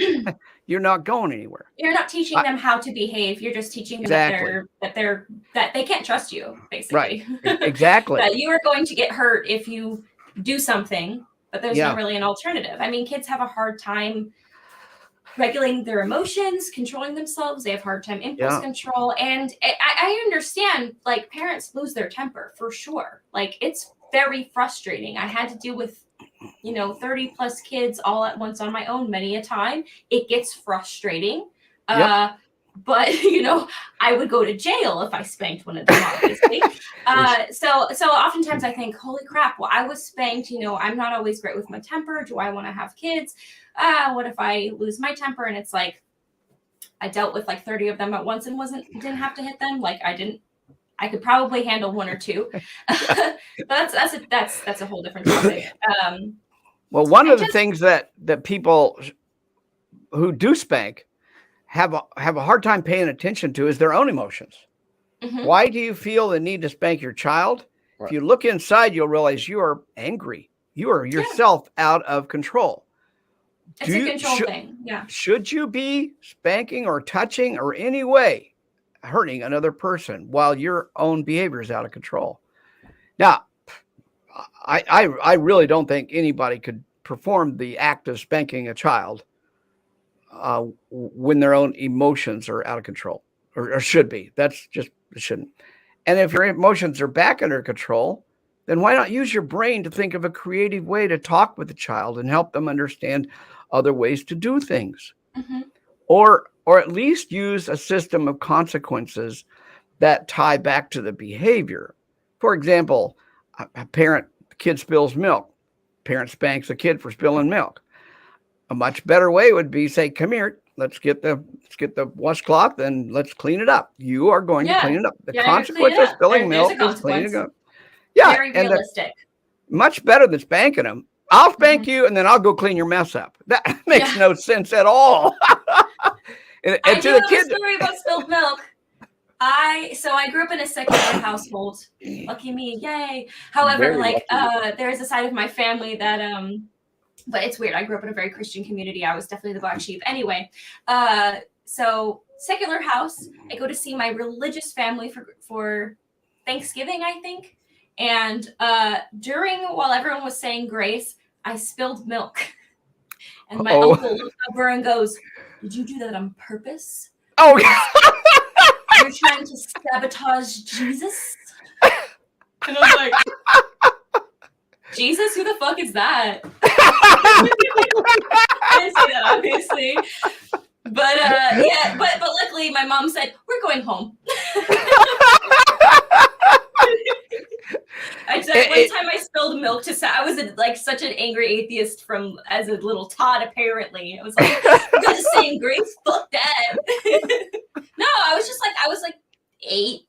you're not going anywhere. You're not teaching them how to behave. You're just teaching them that they can't trust you, basically. Right. Exactly. That you are going to get hurt if you do something, but there's not really an alternative. I mean, kids have a hard time regulating their emotions, controlling themselves. They have hard time impulse control. And I understand, like, parents lose their temper for sure. Like, it's very frustrating. I had to deal with 30 plus kids all at once on my own many a time. It gets frustrating. But I would go to jail if I spanked one of them, obviously. So oftentimes I think, holy crap, well, I was spanked, I'm not always great with my temper. Do I want to have kids? What if I lose my temper? And it's like, I dealt with like 30 of them at once and didn't have to hit them. Like I could probably handle one or two. But that's a whole different topic. Well, one of the things that people who do spank have a hard time paying attention to is their own emotions. Mm-hmm. Why do you feel the need to spank your child? Right. If you look inside, you'll realize you are angry. You are yourself out of control. It's a control thing. Yeah. Should you be spanking or touching or any way hurting another person while your own behavior is out of control? Now, I really don't think anybody could perform the act of spanking a child when their own emotions are out of control, or should be. That's just, it shouldn't. And if your emotions are back under control, then why not use your brain to think of a creative way to talk with the child and help them understand other ways to do things? Mm-hmm. Or at least use a system of consequences that tie back to the behavior. For example, the kid spills milk. Parent spanks a kid for spilling milk. A much better way would be, say, come here, let's get the washcloth and let's clean it up. You are going to clean it up. The consequence of spilling milk is cleaning it up. Yeah, very realistic. Much better than spanking them. I'll spank you and then I'll go clean your mess up. That makes no sense at all. and I to do the have kid, a story about spilled milk. I grew up in a secular household. Lucky me, yay. However, there's a side of my family that but it's weird. I grew up in a very Christian community. I was definitely the black sheep. Anyway, so secular house. I go to see my religious family for Thanksgiving, I think. And while everyone was saying grace, I spilled milk. And my uncle looked over and goes, "Did you do that on purpose? Oh, you're trying to sabotage Jesus?" And I was like, Jesus, who the fuck is that? I didn't say that, obviously. But but luckily my mom said, "We're going home." One time I spilled milk I was such an angry atheist as a little tot, apparently. I was like, "You guys are saying grace? Fuck that." No, I was like 8.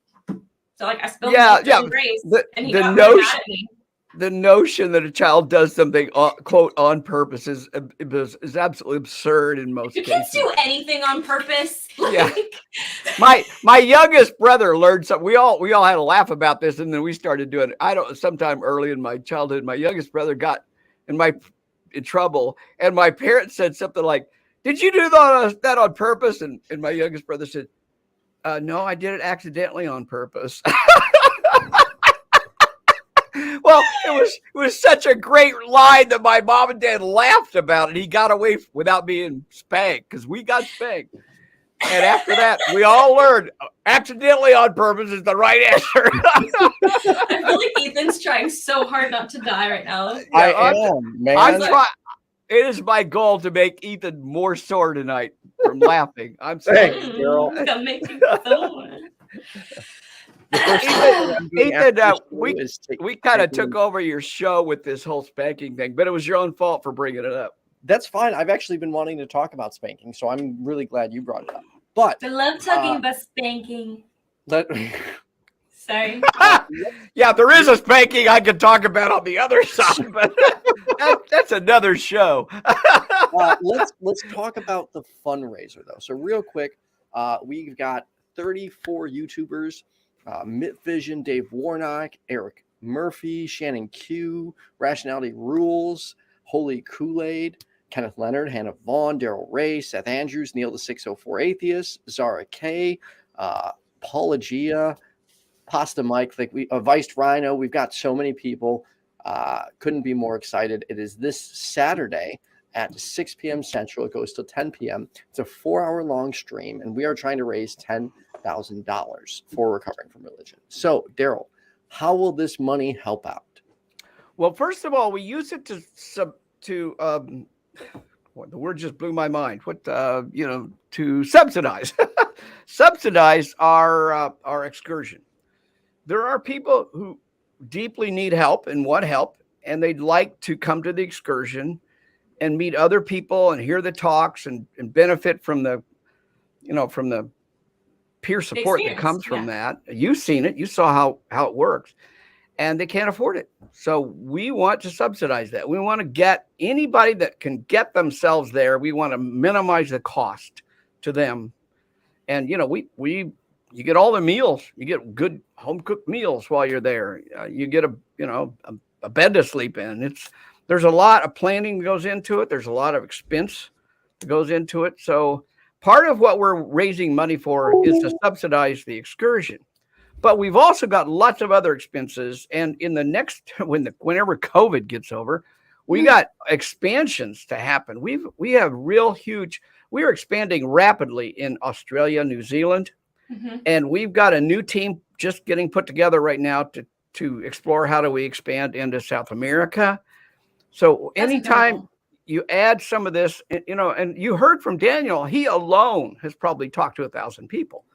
So I spilled milk in grace. And he got mad at me. The notion that a child does something quote on purpose is absolutely absurd in most cases. Kids do anything on purpose. Yeah. My youngest brother learned something. We all had a laugh about this, and then we started doing it. Sometime early in my childhood, my youngest brother got in trouble, and my parents said something like, "Did you do that on purpose?" And my youngest brother said, "No, I did it accidentally on purpose." Well, it was such a great line that my mom and dad laughed about it. He got away without being spanked because we got spanked. And after that, we all learned accidentally on purpose is the right answer. I feel like Ethan's trying so hard not to die right now. I am, man. I'm trying. It is my goal to make Ethan more sore tonight from laughing. I'm sorry. Thanks, Darrel. Gonna make you sore. Ethan, we kind of took over your show with this whole spanking thing, but it was your own fault for bringing it up. That's fine. I've actually been wanting to talk about spanking, so I'm really glad you brought it up. But I love talking about spanking. Sorry. Yeah, there is a spanking I could talk about on the other side, but that's another show. Let's talk about the fundraiser though. So real quick, we've got 34 YouTubers: Mitt Vision, Dave Warnock, Eric Murphy, Shannon Q, Rationality Rules, Holy Kool-Aid, Kenneth Leonard, Hannah Vaughn, Darrel Ray, Seth Andrews, Neil the 604 Atheist, Zara K, Paula Gia, Pasta Mike, Viced Rhino. We've got so many people. Couldn't be more excited. It is this Saturday at 6 p.m. Central. It goes till 10 p.m. It's a 4-hour long stream, and we are trying to raise $10,000 for recovering from religion. So, Darrel, how will this money help out? Well, first of all, we use it to the word just blew my mind. To subsidize, subsidize our excursion. There are people who deeply need help and want help, and they'd like to come to the excursion and meet other people and hear the talks and benefit from the peer support that comes from that. You've seen it. You saw how it works. And they can't afford it. So we want to subsidize that. We want to get anybody that can get themselves there. We want to minimize the cost to them. And, you get all the meals. You get good home cooked meals while you're there. You get a bed to sleep in. There's a lot of planning that goes into it. There's a lot of expense that goes into it. So part of what we're raising money for is to subsidize the excursion. But we've also got lots of other expenses. And in the next, whenever COVID gets over, we got expansions to happen. We have real huge, we are expanding rapidly in Australia, New Zealand. And we've got a new team just getting put together right now to explore how do we expand into South America. So anytime you add some of this, and you heard from Daniel, he alone has probably talked to 1,000 people.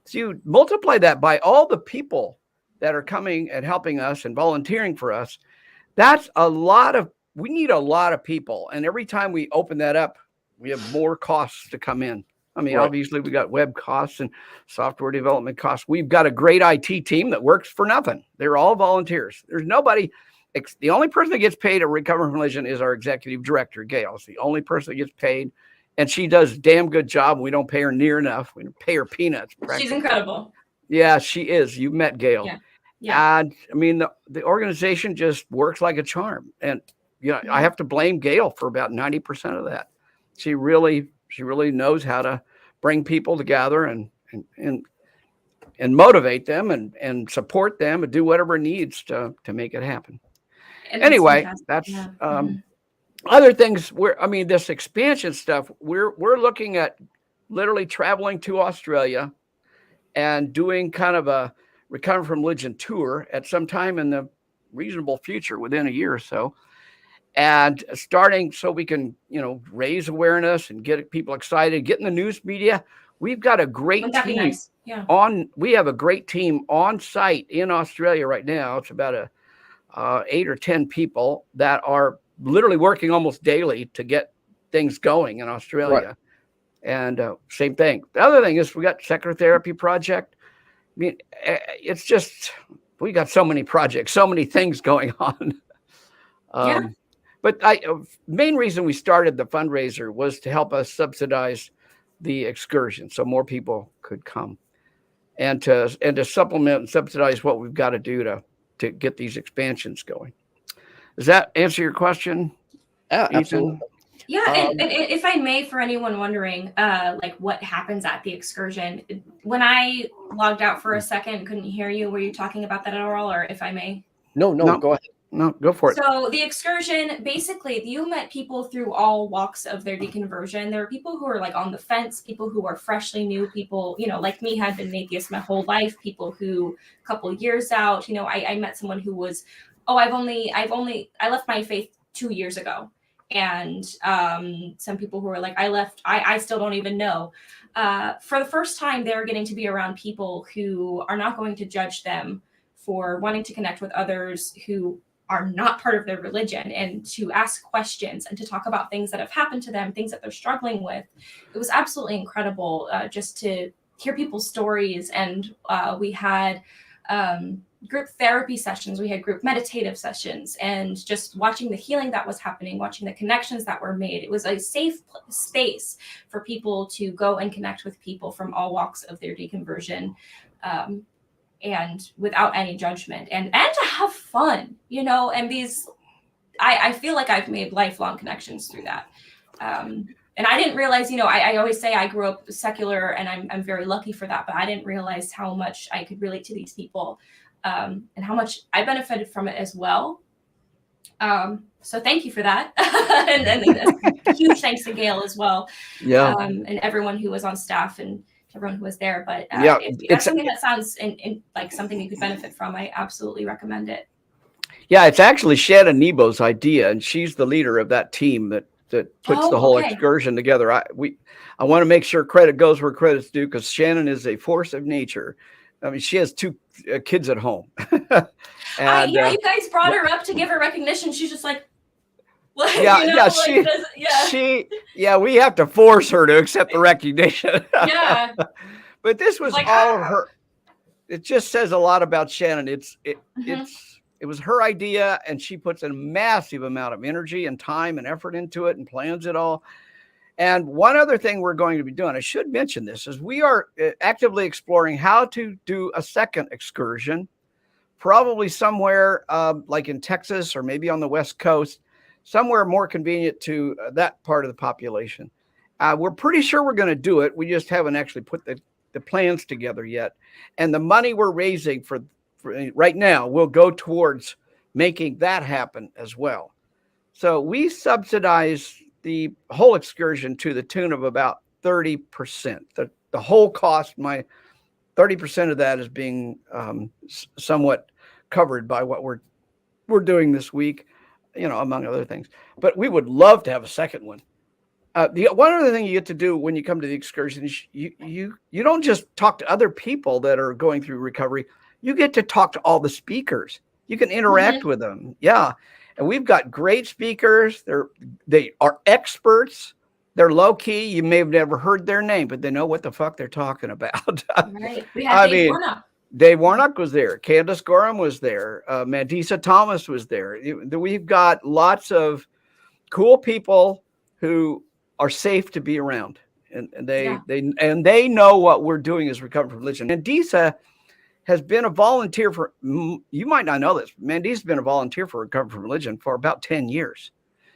So you multiply that by all the people that are coming and helping us and volunteering for us. We need a lot of people. And every time we open that up, we have more costs to come in. I mean, Obviously we got web costs and software development costs. We've got a great IT team that works for nothing. They're all volunteers. There's nobody. The only person that gets paid at Recover from Religion is our executive director, Gail. It's the only person that gets paid. And she does a damn good job. We don't pay her near enough. We pay her peanuts. She's incredible. Yeah, she is. You met Gail. Yeah. And I mean, the organization just works like a charm. And, I have to blame Gail for about 90% of that. She really knows how to bring people together and motivate them and support them and do whatever it needs to make it happen. Anyway, that's other things this expansion stuff, we're looking at literally traveling to Australia and doing kind of a Recover from Religion tour at some time in the reasonable future, within a year or so. And starting so we can, raise awareness and get people excited, get in the news media. We've got a great team we have a great team on site in Australia right now. It's about 8 or 10 people that are literally working almost daily to get things going in Australia. Right. And same thing. The other thing is we got Secular Therapy Project. I mean, it's just, we got so many projects, so many things going on. But main reason we started the fundraiser was to help us subsidize the excursion so more people could come and to supplement and subsidize what we've got to do to get these expansions going. Does that answer your question? Yeah, absolutely. Yeah, and if I may, for anyone wondering, what happens at the excursion, when I logged out for a second, couldn't hear you. Were you talking about that at all, or if I may? No, go ahead. No, go for it. So the excursion, basically, you met people through all walks of their deconversion. There were people who were like on the fence, people who were freshly new, people, like me, had been an atheist my whole life, people who a couple of years out, I met someone who was, I left my faith 2 years ago. And some people who were like, I still don't even know. For the first time, they're getting to be around people who are not going to judge them for wanting to connect with others who are not part of their religion, and to ask questions and to talk about things that have happened to them, things that they're struggling with. It was absolutely incredible just to hear people's stories. And we had group therapy sessions, we had group meditative sessions, and just watching the healing that was happening, watching the connections that were made. It was a safe space for people to go and connect with people from all walks of their deconversion. And without any judgment, and to have fun, and these, I feel like I've made lifelong connections through that. And I didn't realize, I always say I grew up secular, and I'm very lucky for that, but I didn't realize how much I could relate to these people, and how much I benefited from it as well. So thank you for that. and huge thanks to Gail as well. Yeah. And everyone who was on staff and everyone who was there. But if it's something that sounds in like something you could benefit from, I absolutely recommend it. Yeah, it's actually Shannon Nebo's idea, and she's the leader of that team that puts the whole excursion together. I want to make sure credit goes where credit's due, because Shannon is a force of nature. I mean, she has 2 kids at home. And, you guys brought her up to give her recognition. She's just like, we have to force her to accept the recognition. Yeah. But this was like, all of her. It just says a lot about Shannon. It was her idea, and she puts a massive amount of energy and time and effort into it and plans it all. And one other thing we're going to be doing, I should mention this, is we are actively exploring how to do a second excursion, probably somewhere like in Texas or maybe on the West Coast, somewhere more convenient to that part of the population. We're pretty sure we're going to do it. We just haven't actually put the plans together yet. And the money we're raising for right now will go towards making that happen as well. So we subsidize the whole excursion to the tune of about 30%. The whole cost, my 30% of that is being somewhat covered by what we're doing this week, among other things. But we would love to have a second one. The one other thing you get to do when you come to the excursion is you don't just talk to other people that are going through recovery. You get to talk to all the speakers. You can interact with them. Yeah. And we've got great speakers. They are experts. They're low key. You may have never heard their name, but they know what the fuck they're talking about. Right. We had Dave Warnock was there. Candace Gorham was there. Mandisa Thomas was there. We've got lots of cool people who are safe to be around, and they know what we're doing is recover from religion. Mandisa has been a volunteer for, you might not know this, Mandisa's been a volunteer for Recover from Religion for about 10 years.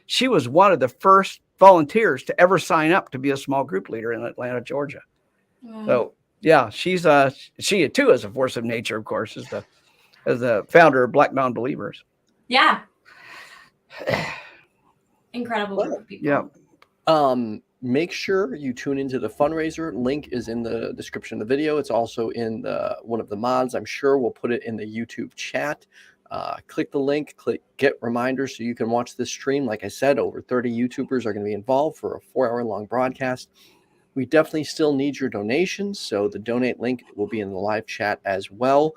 She was one of the first volunteers to ever sign up to be a small group leader in Atlanta, Georgia. So yeah, she too is a force of nature, of course, as the founder of Black Non-Believers. Yeah. Incredible group of people. Yeah. Make sure you tune into the fundraiser. Link is in the description of the video. It's also in one of the mods. I'm sure we'll put it in the YouTube chat. Click the link, get reminders so you can watch this stream. Like I said, over 30 YouTubers are going to be involved for a 4-hour-long broadcast. We definitely still need your donations, so the donate link will be in the live chat as well.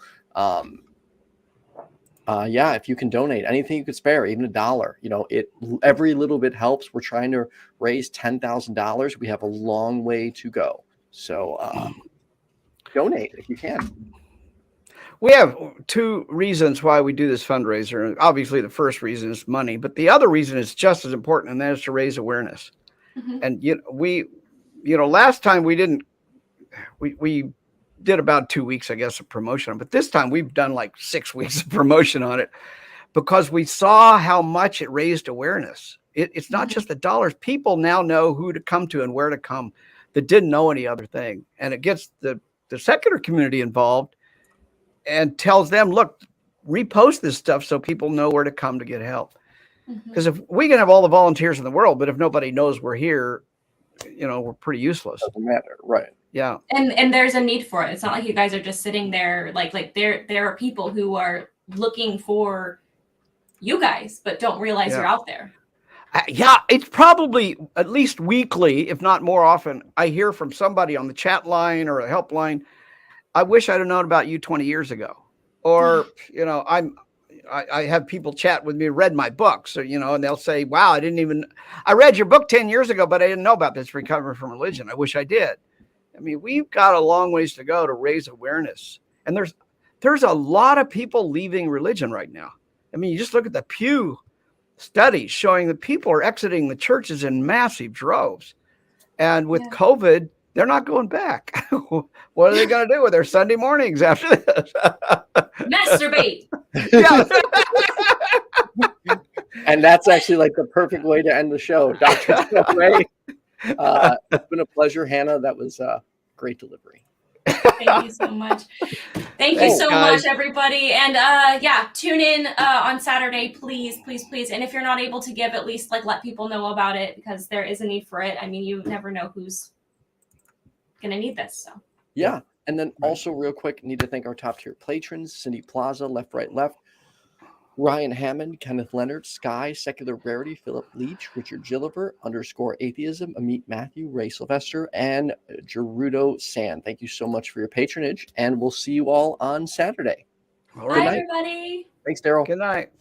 If you can donate anything you could spare, even $1, every little bit helps. We're trying to raise $10,000. We have a long way to go. So donate if you can. We have 2 reasons why we do this fundraiser. Obviously, the first reason is money, but the other reason is just as important, and that is to raise awareness. And last time we did about 2 weeks, I guess, of promotion, but this time we've done like 6 weeks of promotion on it because we saw how much it raised awareness. It's not just the dollars. People now know who to come to and where to come that didn't know any other thing. And it gets the secular community involved and tells them, look, repost this stuff so people know where to come to get help. Mhm. Because if we can have all the volunteers in the world, but if nobody knows we're here, we're pretty useless. Doesn't matter, right? Yeah. And there's a need for it. It's not like you guys are just sitting there. Like there are people who are looking for you guys, but don't realize you're out there. Yeah, it's probably at least weekly, if not more often, I hear from somebody on the chat line or a helpline. I wish I'd have known about you 20 years ago. Or, I have people chat with me, read my books, or, and they'll say, wow, I read your book 10 years ago, but I didn't know about this recovery from religion. I wish I did. I mean, we've got a long ways to go to raise awareness. And there's a lot of people leaving religion right now. I mean, you just look at the Pew studies showing that people are exiting the churches in massive droves. And with COVID, they're not going back. What are they going to do with their Sunday mornings after this? Masturbate. Yeah. And that's actually like the perfect way to end the show. Dr. Ray, it's been a pleasure, Hannah. That was great delivery. Thank you so much. Thank you so much, everybody. And tune in on Saturday, please. And if you're not able to give, at least let people know about it, because there is a need for it. I mean, you never know who's gonna need this. So yeah. And then also real quick, need to thank our top tier patrons: Cindy PLAZA, Left Right Left, Ryan Hammond, Kenneth Leonard, Skye, Secular Rarity, Philip Leitch, Richard Gilliver, _Atheism, Ameet, Mathew, Ray Sylvester, and Gerudo Sand. Thank you so much for your patronage, and we'll see you all on Saturday. All right. Bye, everybody. Thanks, Darrel. Good night.